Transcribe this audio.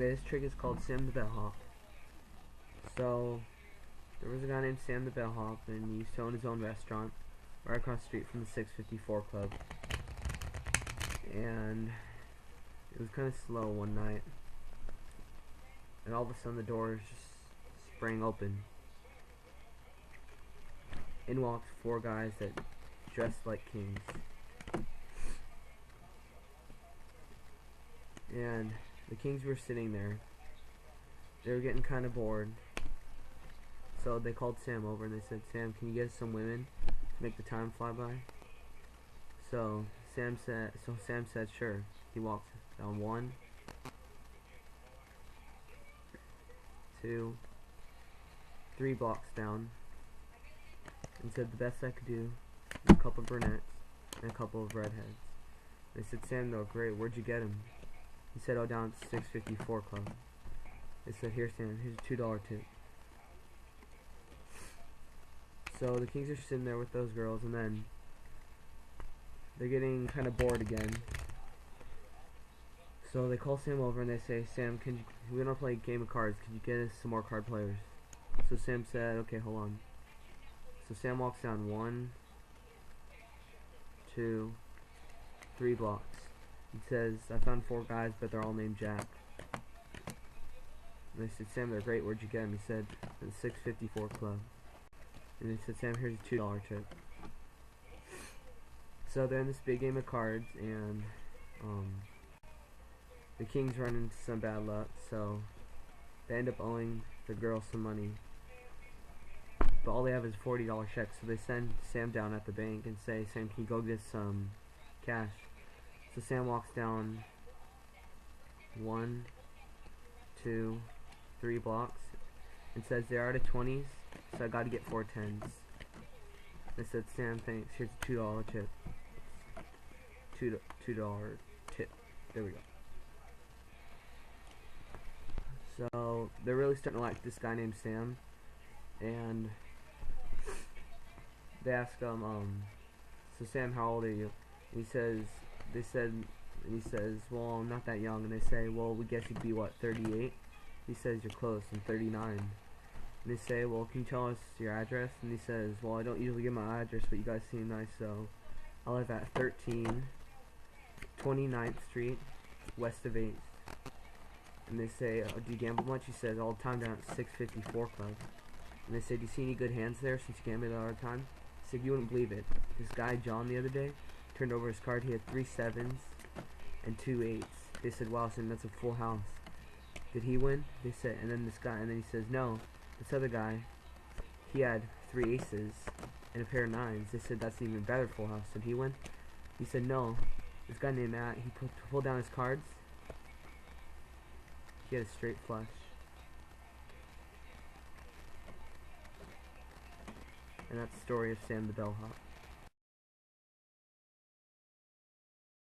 Okay, this trick is called Sam the Bellhop. So, there was a guy named Sam the Bellhop, and he used to own his own restaurant right across the street from the 654 Club. And it was kind of slow one night, and all of a sudden the doors just sprang open. In walked four guys that dressed like kings. And the kings were sitting there. They were getting kind of bored. So they called Sam over and they said, "Sam, can you get us some women to make the time fly by?" So Sam said, "Sure." He walked down 1, 2, 3 blocks down and said, "The best I could do is a couple of brunettes and a couple of redheads." They said, "Sam, though, great, where'd you get them?" He said, "Oh, down at the 654 Club." They said, "Here, Sam, here's a $2 tip." So the kings are sitting there with those girls, and then they're getting kind of bored again. So they call Sam over and they say, "Sam, we want to play a game of cards. Can you get us some more card players?" So Sam said, "Okay, hold on." So Sam walks down 1, 2, 3 blocks. He says, "I found 4 guys, but they're all named Jack." And they said, "Sam, they're great. Where'd you get them?" He said, "At the 654 Club." And they said, "Sam, here's a $2 tip." So they're in this big game of cards, and the kings run into some bad luck, so they end up owing the girls some money. But all they have is $40 checks, so they send Sam down at the bank and say, "Sam, can you go get some cash?" So Sam walks down 1, 2, 3 blocks and says, "They're out of 20s, so I gotta get 4 10s. They said, "Sam, thanks, here's a $2 tip." $2 tip. There we go. So they're really starting to like this guy named Sam, and they ask him, "So Sam, how old are you?" And he says, "Well, I'm not that young." And they say, "Well, we guess you'd be what, 38?" He says, "You're close, I'm 39. And they say, "Well, can you tell us your address?" And he says, "Well, I don't usually give my address, but you guys seem nice, so I live at 13 29th Street, west of 8th. And they say, "Do you gamble much?" He says, "All the time down at 654 Club." And they say, "Do you see any good hands there since you gamble there all the time?" He said, "You wouldn't believe it. This guy, John, the other day, turned over his card. He had 3 7s and 2 8s. They said, "Wow, Sam, that's a full house. Did he win?" They said, and then he says, "No, this other guy, he had 3 aces and a pair of 9s. They said, "That's an even better full house. Did he win?" He said, "No, this guy named Matt, he pulled down his cards. He had a straight flush." And that's the story of Sam the Bellhop.